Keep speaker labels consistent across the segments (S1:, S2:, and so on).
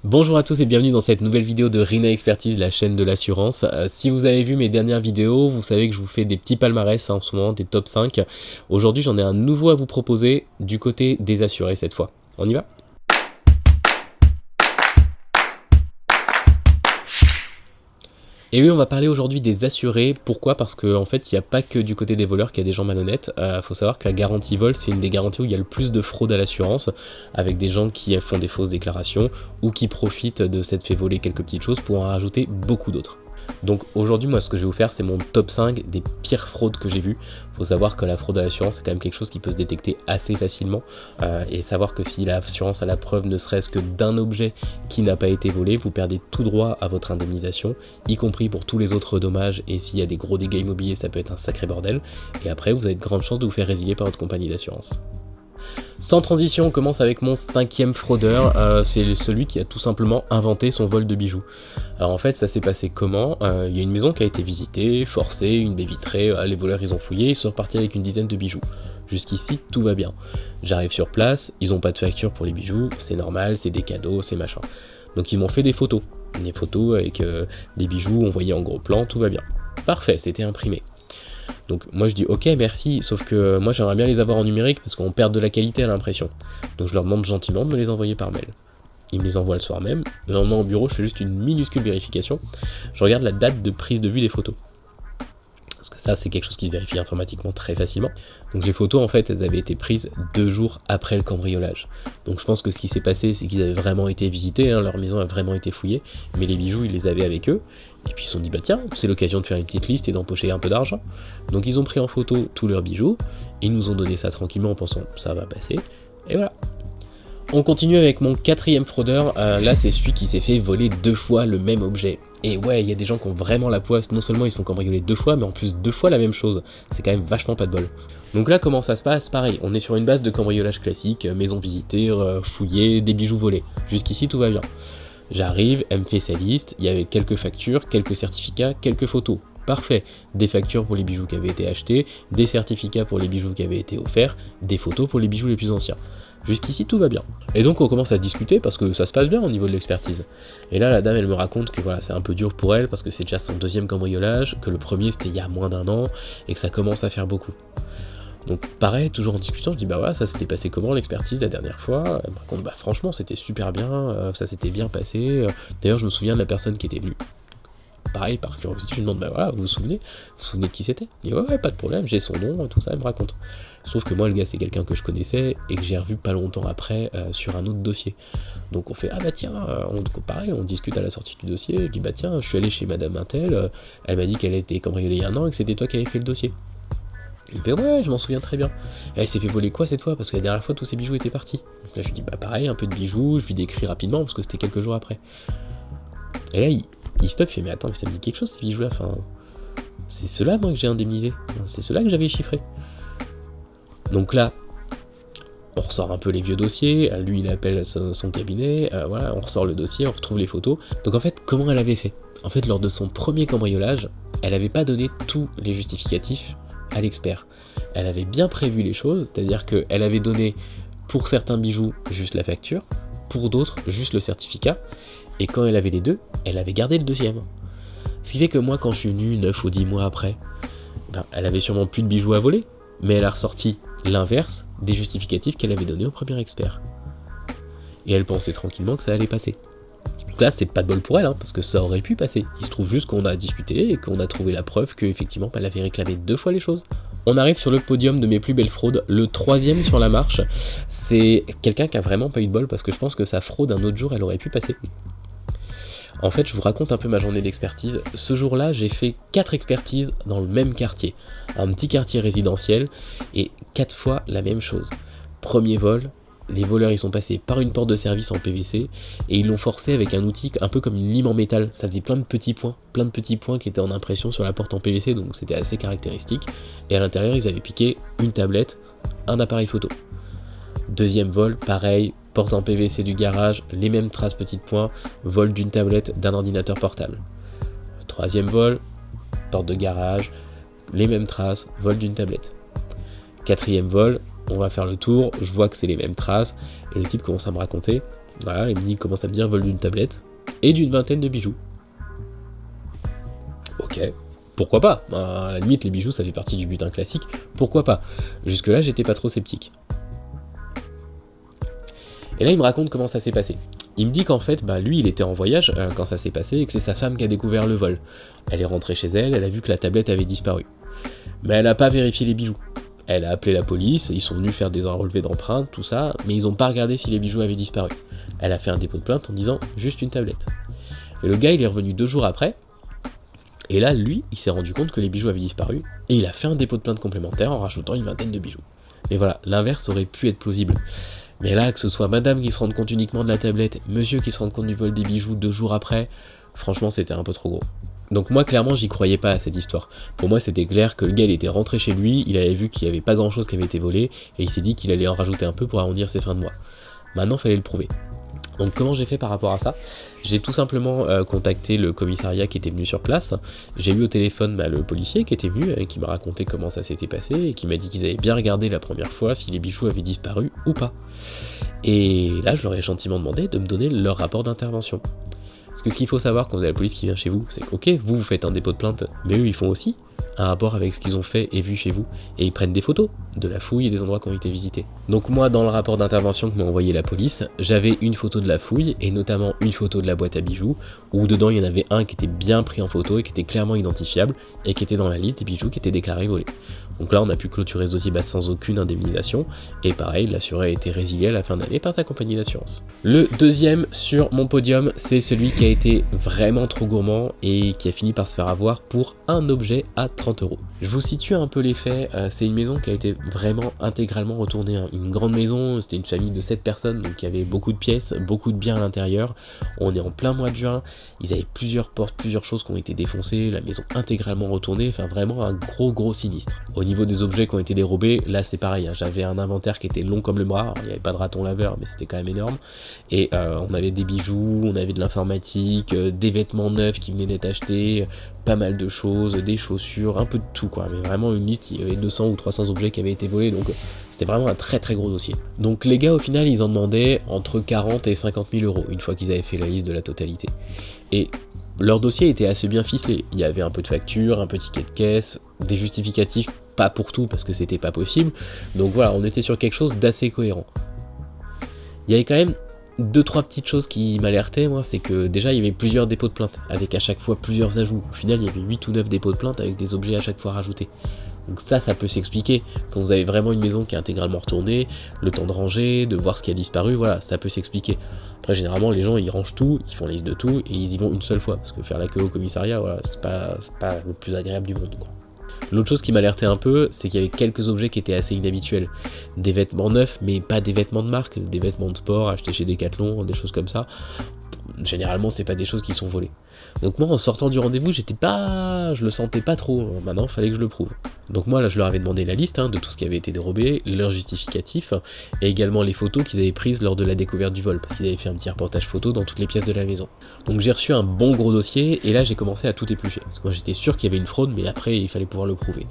S1: Bonjour à tous et bienvenue dans cette nouvelle vidéo de Rina Expertise, la chaîne de l'assurance. Si vous avez vu mes dernières vidéos, vous savez que je vous fais des petits palmarès en ce moment, des top 5. Aujourd'hui j'en ai un nouveau à vous proposer du côté des assurés cette fois. On y va ? Et oui, on va parler aujourd'hui des assurés. Pourquoi ? Parce qu'en fait, il n'y a pas que du côté des voleurs qu'il y a des gens malhonnêtes. Faut savoir que la garantie vol, c'est une des garanties où il y a le plus de fraude à l'assurance, avec des gens qui font des fausses déclarations ou qui profitent de s'être fait voler quelques petites choses pour en rajouter beaucoup d'autres. Donc aujourd'hui, moi, ce que je vais vous faire, c'est mon top 5 des pires fraudes que j'ai vues. Faut savoir que la fraude à l'assurance, c'est quand même quelque chose qui peut se détecter assez facilement. Et savoir que si l'assurance a la preuve ne serait-ce que d'un objet qui n'a pas été volé, vous perdez tout droit à votre indemnisation, y compris pour tous les autres dommages. Et s'il y a des gros dégâts immobiliers, ça peut être un sacré bordel. Et après, vous avez de grandes chances de vous faire résilier par votre compagnie d'assurance. Sans transition, on commence avec mon 5e fraudeur, c'est celui qui a tout simplement inventé son vol de bijoux. Alors en fait, ça s'est passé comment ? Il y a une maison qui a été visitée, forcée, une baie vitrée, les voleurs ils ont fouillé, ils sont repartis avec une dizaine de bijoux. Jusqu'ici, tout va bien. J'arrive sur place, ils n'ont pas de facture pour les bijoux, c'est normal, c'est des cadeaux, c'est machin. Donc ils m'ont fait des photos avec les bijoux, on voyait en gros plan, tout va bien. Parfait, c'était imprimé. Donc moi je dis ok merci, sauf que moi j'aimerais bien les avoir en numérique parce qu'on perd de la qualité à l'impression. Donc je leur demande gentiment de me les envoyer par mail. Ils me les envoient le soir même, le lendemain au bureau je fais juste une minuscule vérification, je regarde la date de prise de vue des photos. Parce que ça c'est quelque chose qui se vérifie informatiquement très facilement. Donc les photos en fait elles avaient été prises 2 jours après le cambriolage. Donc je pense que ce qui s'est passé c'est qu'ils avaient vraiment été visités, leur maison a vraiment été fouillée, mais les bijoux ils les avaient avec eux. Et puis ils se sont dit bah tiens c'est l'occasion de faire une petite liste et d'empocher un peu d'argent. Donc ils ont pris en photo tous leurs bijoux, ils nous ont donné ça tranquillement en pensant ça va passer, et voilà. On continue avec mon 4e fraudeur, là c'est celui qui s'est fait voler 2 fois le même objet. Et ouais, il y a des gens qui ont vraiment la poisse, non seulement ils se font cambrioler 2 fois, mais en plus 2 fois la même chose. C'est quand même vachement pas de bol. Donc là comment ça se passe ? Pareil, on est sur une base de cambriolage classique, maison visitée, fouillée, des bijoux volés. Jusqu'ici tout va bien. J'arrive, elle me fait sa liste, il y avait quelques factures, quelques certificats, quelques photos. Parfait, des factures pour les bijoux qui avaient été achetés, des certificats pour les bijoux qui avaient été offerts, des photos pour les bijoux les plus anciens. Jusqu'ici tout va bien. Et donc on commence à discuter parce que ça se passe bien au niveau de l'expertise. Et là la dame elle me raconte que voilà c'est un peu dur pour elle parce que c'est déjà son 2e cambriolage, que le premier c'était il y a moins d'1 an et que ça commence à faire beaucoup. Donc pareil, toujours en discutant, je dis bah voilà, ça s'était passé comment l'expertise la dernière fois ? Elle me raconte bah franchement c'était super bien, ça s'était bien passé. D'ailleurs je me souviens de la personne qui était venue. Pareil, par curiosité, je lui demande bah voilà, vous vous souvenez de qui c'était ? Il dit ouais, pas de problème, j'ai son nom, tout ça, elle me raconte. Sauf que moi le gars c'est quelqu'un que je connaissais et que j'ai revu pas longtemps après sur un autre dossier. Donc on fait ah bah tiens, pareil, on discute à la sortie du dossier, je dis bah tiens, je suis allé chez madame Intel, elle m'a dit qu'elle était cambriolée il y a 1 an et que c'était toi qui avais fait le dossier. Il me fait ouais, je m'en souviens très bien. Et elle s'est fait voler quoi cette fois ? Parce que la dernière fois tous ses bijoux étaient partis. Donc là je lui dis bah pareil, un peu de bijoux, je lui décris rapidement parce que c'était quelques jours après. Et là il stoppe, il fait mais attends, mais ça me dit quelque chose ces bijoux là, enfin c'est ceux-là moi que j'ai indemnisé, c'est ceux-là que j'avais chiffré. Donc là on ressort un peu les vieux dossiers, lui il appelle son cabinet, voilà, on ressort le dossier, on retrouve les photos. Donc en fait comment elle avait fait ? En fait lors de son premier cambriolage, elle avait pas donné tous les justificatifs à l'expert. Elle avait bien prévu les choses, c'est-à-dire qu'elle avait donné pour certains bijoux juste la facture, pour d'autres juste le certificat, et quand elle avait les deux, elle avait gardé le 2e. Ce qui fait que moi quand je suis venu 9 ou 10 mois après, elle avait sûrement plus de bijoux à voler, mais elle a ressorti l'inverse des justificatifs qu'elle avait donnés au premier expert. Et elle pensait tranquillement que ça allait passer. Donc là, c'est pas de bol pour elle, parce que ça aurait pu passer. Il se trouve juste qu'on a discuté et qu'on a trouvé la preuve qu'effectivement, elle avait réclamé 2 fois les choses. On arrive sur le podium de mes plus belles fraudes. Le 3e sur la marche, c'est quelqu'un qui a vraiment pas eu de bol parce que je pense que sa fraude un autre jour, elle aurait pu passer. En fait, je vous raconte un peu ma journée d'expertise. Ce jour-là, j'ai fait 4 expertises dans le même quartier. Un petit quartier résidentiel et 4 fois la même chose. Premier vol, les voleurs ils sont passés par une porte de service en PVC et ils l'ont forcé avec un outil un peu comme une lime en métal. Ça faisait plein de petits points qui étaient en impression sur la porte en PVC, donc c'était assez caractéristique. Et à l'intérieur, ils avaient piqué une tablette, un appareil photo. 2e vol, pareil, porte en PVC du garage, les mêmes traces petits points, vol d'une tablette, d'un ordinateur portable. 3e vol, porte de garage, les mêmes traces, vol d'une tablette. 4e vol, on va faire le tour, je vois que c'est les mêmes traces, et le type commence à me raconter, Voilà, il commence à me dire vol d'une tablette et d'une vingtaine de bijoux. Ok, pourquoi pas? À la limite, les bijoux, ça fait partie du butin classique, pourquoi pas? Jusque-là, j'étais pas trop sceptique. Et là, il me raconte comment ça s'est passé. Il me dit qu'en fait, lui, il était en voyage quand ça s'est passé et que c'est sa femme qui a découvert le vol. Elle est rentrée chez elle, elle a vu que la tablette avait disparu. Mais elle n'a pas vérifié les bijoux. Elle a appelé la police, ils sont venus faire des relevés d'empreintes, tout ça, mais ils n'ont pas regardé si les bijoux avaient disparu. Elle a fait un dépôt de plainte en disant juste une tablette. Et le gars, il est revenu 2 jours après, et là, lui, il s'est rendu compte que les bijoux avaient disparu, et il a fait un dépôt de plainte complémentaire en rajoutant une vingtaine de bijoux. Mais voilà, l'inverse aurait pu être plausible. Mais là, que ce soit madame qui se rende compte uniquement de la tablette, monsieur qui se rende compte du vol des bijoux 2 jours après, franchement, c'était un peu trop gros. Donc moi, clairement, j'y croyais pas à cette histoire. Pour moi, c'était clair que le gars, il était rentré chez lui, il avait vu qu'il n'y avait pas grand-chose qui avait été volé, et il s'est dit qu'il allait en rajouter un peu pour arrondir ses fins de mois. Maintenant, il fallait le prouver. Donc comment j'ai fait par rapport à ça? J'ai tout simplement contacté le commissariat qui était venu sur place. J'ai eu au téléphone le policier qui était venu et qui m'a raconté comment ça s'était passé et qui m'a dit qu'ils avaient bien regardé la première fois si les bijoux avaient disparu ou pas. Et là, je leur ai gentiment demandé de me donner leur rapport d'intervention. Parce que ce qu'il faut savoir quand vous avez la police qui vient chez vous, c'est que ok, vous faites un dépôt de plainte, mais eux ils font aussi un rapport avec ce qu'ils ont fait et vu chez vous, et ils prennent des photos de la fouille et des endroits qui ont été visités. Donc moi, dans le rapport d'intervention que m'a envoyé la police, j'avais une photo de la fouille, et notamment une photo de la boîte à bijoux, où dedans il y en avait un qui était bien pris en photo et qui était clairement identifiable, et qui était dans la liste des bijoux qui étaient déclarés volés. Donc là, on a pu clôturer ce dossier sans aucune indemnisation, et pareil, l'assuré a été résilié à la fin d'année par sa compagnie d'assurance. Le deuxième sur mon podium, c'est celui qui a été vraiment trop gourmand et qui a fini par se faire avoir pour un objet à 30 €. Je vous situe un peu les faits, c'est une maison qui a été vraiment intégralement retournée, hein. Une grande maison, c'était une famille de 7 personnes, donc il y avait beaucoup de pièces, beaucoup de biens à l'intérieur. On est en plein mois de juin, ils avaient plusieurs portes, plusieurs choses qui ont été défoncées, la maison intégralement retournée, enfin vraiment un gros sinistre. Au niveau des objets qui ont été dérobés, là c'est pareil, hein. J'avais un inventaire qui était long comme le bras, alors, il n'y avait pas de raton laveur, mais c'était quand même énorme, et on avait des bijoux, on avait de l'informatique, des vêtements neufs qui venaient d'être achetés, pas mal de choses, des chaussures, un peu de tout quoi, mais vraiment une liste, il y avait 200 ou 300 objets qui avaient été volés, donc c'était vraiment un très gros dossier. Donc les gars au final ils en demandaient entre 40 et 50 000 € une fois qu'ils avaient fait la liste de la totalité. Et leur dossier était assez bien ficelé, il y avait un peu de facture, un peu de ticket de caisse, des justificatifs, pas pour tout parce que c'était pas possible, donc voilà, on était sur quelque chose d'assez cohérent. Il y avait quand même 2-3 petites choses qui m'alertaient, moi, c'est que déjà il y avait plusieurs dépôts de plainte, avec à chaque fois plusieurs ajouts. Au final, il y avait 8 ou 9 dépôts de plainte avec des objets à chaque fois rajoutés. Donc ça peut s'expliquer. Quand vous avez vraiment une maison qui est intégralement retournée, le temps de ranger, de voir ce qui a disparu, voilà, ça peut s'expliquer. Après, généralement, les gens, ils rangent tout, ils font la liste de tout, et ils y vont une seule fois. Parce que faire la queue au commissariat, voilà, c'est pas le plus agréable du monde, quoi. L'autre chose qui m'alertait un peu, c'est qu'il y avait quelques objets qui étaient assez inhabituels. Des vêtements neufs, mais pas des vêtements de marque, des vêtements de sport achetés chez Decathlon, des choses comme ça. Généralement, c'est pas des choses qui sont volées. Donc moi, en sortant du rendez-vous, je le sentais pas trop. Maintenant, il fallait que je le prouve. Donc moi, là, je leur avais demandé la liste de tout ce qui avait été dérobé, leurs justificatifs, et également les photos qu'ils avaient prises lors de la découverte du vol, parce qu'ils avaient fait un petit reportage photo dans toutes les pièces de la maison. Donc j'ai reçu un bon gros dossier, et là, j'ai commencé à tout éplucher. Parce que moi, j'étais sûr qu'il y avait une fraude, mais après, il fallait pouvoir le prouver.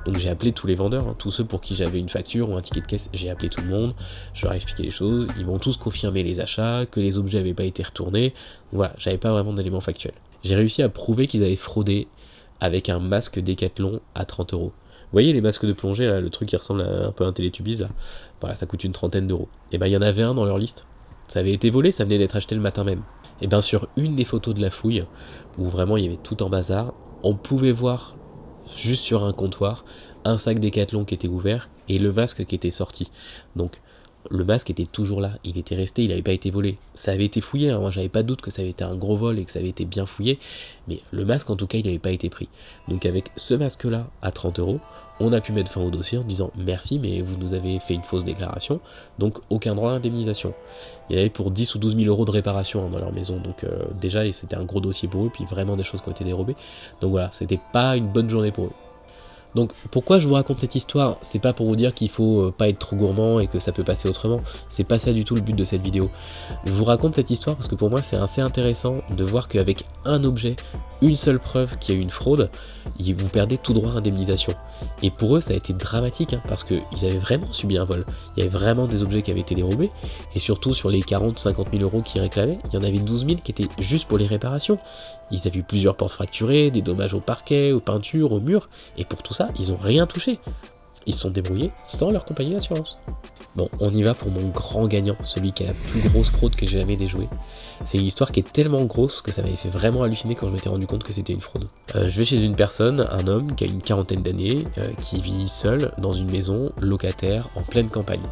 S1: Donc j'ai appelé tous les vendeurs, tous ceux pour qui j'avais une facture ou un ticket de caisse, j'ai appelé tout le monde, je leur ai expliqué les choses, ils m'ont tous confirmé les achats, que les objets n'avaient pas été retournés, voilà, j'avais pas vraiment d'éléments factuels. J'ai réussi à prouver qu'ils avaient fraudé avec un masque Decathlon à 30 €. Vous voyez les masques de plongée, là, le truc qui ressemble un peu à un Télétubbies, là, voilà, ça coûte une trentaine d'euros. Et ben il y en avait un dans leur liste, ça avait été volé, ça venait d'être acheté le matin même. Et bien sur une des photos de la fouille, où vraiment il y avait tout en bazar, on pouvait voir juste sur un comptoir, un sac Decathlon qui était ouvert et le masque qui était sorti. Donc le masque était toujours là, il était resté, il n'avait pas été volé. Ça avait été fouillé, hein. Moi j'avais pas de doute que ça avait été un gros vol et que ça avait été bien fouillé, mais le masque en tout cas il n'avait pas été pris. Donc avec ce masque là à 30 €, on a pu mettre fin au dossier en disant merci mais vous nous avez fait une fausse déclaration, donc aucun droit à indemnisation. Il y avait pour 10 ou 12 000 € de réparation dans leur maison, donc déjà c'était un gros dossier pour eux, puis vraiment des choses qui ont été dérobées. Donc voilà, c'était pas une bonne journée pour eux. Donc pourquoi je vous raconte cette histoire? C'est pas pour vous dire qu'il faut pas être trop gourmand et que ça peut passer autrement, c'est pas ça du tout le but de cette vidéo. Je vous raconte cette histoire parce que pour moi c'est assez intéressant de voir qu'avec un objet, une seule preuve qu'il y a eu une fraude, vous perdez tout droit à indemnisation. Et pour eux, ça a été dramatique, parce qu'ils avaient vraiment subi un vol. Il y avait vraiment des objets qui avaient été dérobés, et surtout sur les 40-50 000 euros qu'ils réclamaient, il y en avait 12 000 qui étaient juste pour les réparations. Ils avaient eu plusieurs portes fracturées, des dommages au parquet, aux peintures, aux murs, et pour tout ça, ils n'ont rien touché. Ils se sont débrouillés sans leur compagnie d'assurance. Bon, on y va pour mon grand gagnant, celui qui a la plus grosse fraude que j'ai jamais déjouée. C'est une histoire qui est tellement grosse que ça m'avait fait vraiment halluciner quand je m'étais rendu compte que c'était une fraude. Je vais chez une personne, un homme qui a une quarantaine d'années, qui vit seul dans une maison locataire en pleine campagne,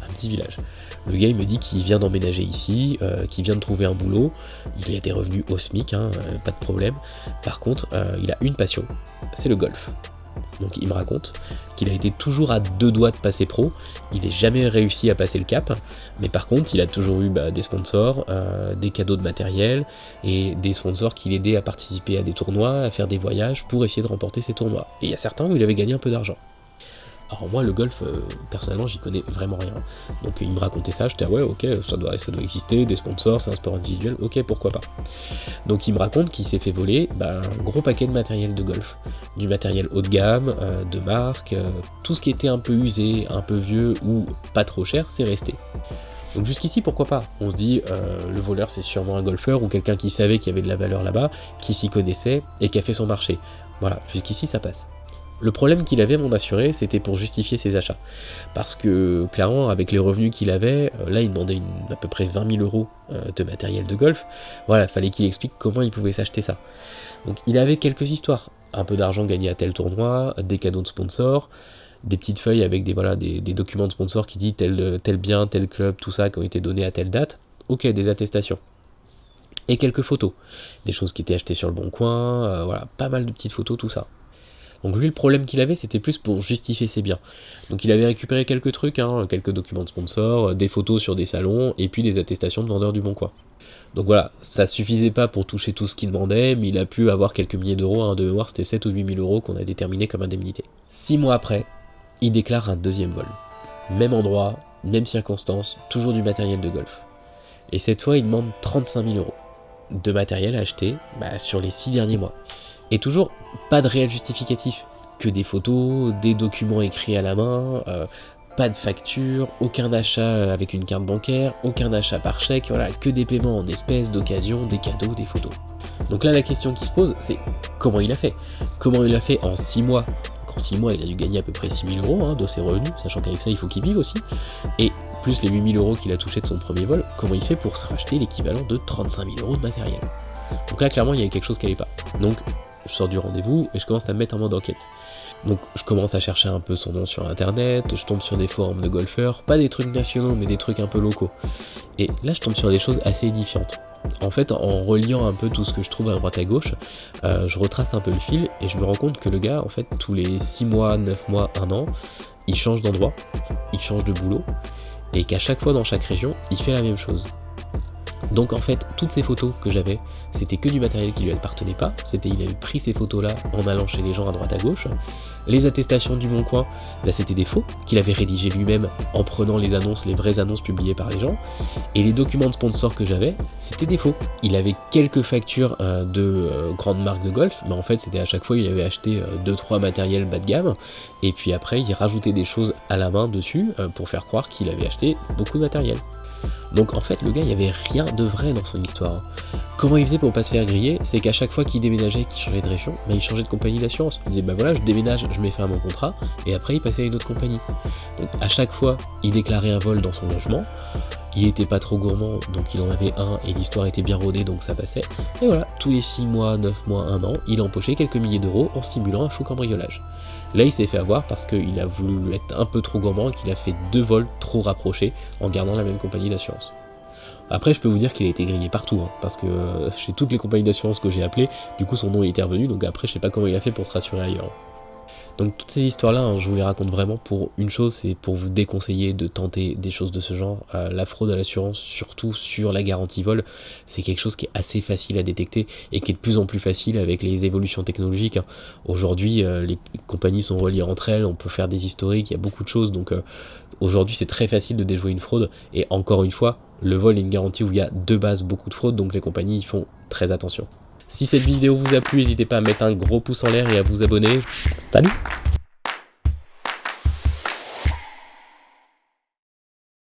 S1: un petit village. Le gars il me dit qu'il vient d'emménager ici, qu'il vient de trouver un boulot, il a des revenus au SMIC, pas de problème. Par contre, il a une passion, c'est le golf. Donc il me raconte qu'il a été toujours à 2 doigts de passer pro, il n'a jamais réussi à passer le cap, mais par contre il a toujours eu des sponsors, des cadeaux de matériel et des sponsors qui l'aidaient à participer à des tournois, à faire des voyages pour essayer de remporter ces tournois. Et il y a certains où il avait gagné un peu d'argent. Alors moi le golf, personnellement j'y connais vraiment rien. Donc il me racontait ça, j'étais ouais ok, ça doit exister, des sponsors, c'est un sport individuel, ok pourquoi pas. Donc il me raconte qu'il s'est fait voler un gros paquet de matériel de golf. Du matériel haut de gamme, de marque, tout ce qui était un peu usé, un peu vieux ou pas trop cher, c'est resté. Donc jusqu'ici pourquoi pas, on se dit le voleur c'est sûrement un golfeur ou quelqu'un qui savait qu'il y avait de la valeur là-bas, qui s'y connaissait et qui a fait son marché. Voilà, jusqu'ici ça passe. Le problème qu'il avait, mon assuré, c'était pour justifier ses achats. Parce que, clairement, avec les revenus qu'il avait, là, il demandait à peu près 20 000 euros de matériel de golf. Voilà, fallait qu'il explique comment il pouvait s'acheter ça. Donc, il avait quelques histoires. Un peu d'argent gagné à tel tournoi, des cadeaux de sponsors, des petites feuilles avec des documents de sponsors qui disent tel bien, tel club, tout ça, qui ont été donnés à telle date. Ok, des attestations. Et quelques photos. Des choses qui étaient achetées sur le bon coin, voilà, pas mal de petites photos, tout ça. Donc lui, le problème qu'il avait, c'était plus pour justifier ses biens. Donc il avait récupéré quelques trucs, quelques documents de sponsors, des photos sur des salons, et puis des attestations de vendeurs du Bon Coin. Donc voilà, ça suffisait pas pour toucher tout ce qu'il demandait, mais il a pu avoir quelques milliers d'euros, de mémoire c'était 7 ou 8 000 euros qu'on a déterminé comme indemnité. 6 mois après, il déclare un deuxième vol. Même endroit, même circonstance, toujours du matériel de golf. Et cette fois, il demande 35 000 euros de matériel acheté sur les 6 derniers mois. Et toujours pas de réel justificatif, que des photos, des documents écrits à la main, pas de facture, aucun achat avec une carte bancaire, aucun achat par chèque, voilà, que des paiements en espèces, d'occasion, des cadeaux, des photos. Donc là la question qui se pose c'est comment il a fait. Comment il a fait en 6 mois. Donc en 6 mois il a dû gagner à peu près 6 000 euros de ses revenus, sachant qu'avec ça il faut qu'il vive aussi. Et plus les 8 000 euros qu'il a touché de son premier vol, comment il fait pour se racheter l'équivalent de 35 000 euros de matériel. Donc là clairement il y avait quelque chose qui n'allait pas. Donc je sors du rendez-vous et je commence à me mettre en mode enquête. Donc je commence à chercher un peu son nom sur internet, je tombe sur des forums de golfeurs, pas des trucs nationaux mais des trucs un peu locaux. Et là je tombe sur des choses assez édifiantes. En fait en reliant un peu tout ce que je trouve à droite à gauche, je retrace un peu le fil et je me rends compte que le gars en fait tous les 6 mois, 9 mois, 1 an, il change d'endroit, il change de boulot et qu'à chaque fois dans chaque région, il fait la même chose. Donc en fait, toutes ces photos que j'avais, c'était que du matériel qui lui appartenait pas, il avait pris ces photos-là en allant chez les gens à droite à gauche. Les attestations du Bon Coin, c'était des faux, qu'il avait rédigés lui-même en prenant les annonces, les vraies annonces publiées par les gens. Et les documents de sponsor que j'avais, c'était des faux. Il avait quelques factures de grandes marques de golf, mais en fait c'était à chaque fois il avait acheté 2-3 matériels bas de gamme, et puis après il rajoutait des choses à la main dessus pour faire croire qu'il avait acheté beaucoup de matériel. Donc en fait le gars il n'y avait rien de vrai dans son histoire. Comment il faisait pour pas se faire griller? C'est qu'à chaque fois qu'il déménageait, qu'il changeait de région, il changeait de compagnie d'assurance. Il disait voilà je déménage, je mets fin à mon contrat, et après il passait à une autre compagnie. Donc à chaque fois il déclarait un vol dans son logement, il était pas trop gourmand donc il en avait un et l'histoire était bien rodée donc ça passait. Et voilà, tous les 6 mois, 9 mois, 1 an, il empochait quelques milliers d'euros en simulant un faux cambriolage. Là il s'est fait avoir parce qu'il a voulu être un peu trop gourmand et qu'il a fait 2 vols trop rapprochés en gardant la même compagnie d'assurance. Après je peux vous dire qu'il a été grillé partout, parce que chez toutes les compagnies d'assurance que j'ai appelées, du coup son nom était revenu, donc après je sais pas comment il a fait pour se rassurer ailleurs. Donc toutes ces histoires-là, je vous les raconte vraiment pour une chose, c'est pour vous déconseiller de tenter des choses de ce genre. La fraude à l'assurance, surtout sur la garantie vol, c'est quelque chose qui est assez facile à détecter et qui est de plus en plus facile avec les évolutions technologiques. Aujourd'hui, les compagnies sont reliées entre elles, on peut faire des historiques, il y a beaucoup de choses, donc aujourd'hui c'est très facile de déjouer une fraude. Et encore une fois, le vol est une garantie où il y a de base beaucoup de fraude, donc les compagnies y font très attention. Si cette vidéo vous a plu, n'hésitez pas à mettre un gros pouce en l'air et à vous abonner. Salut!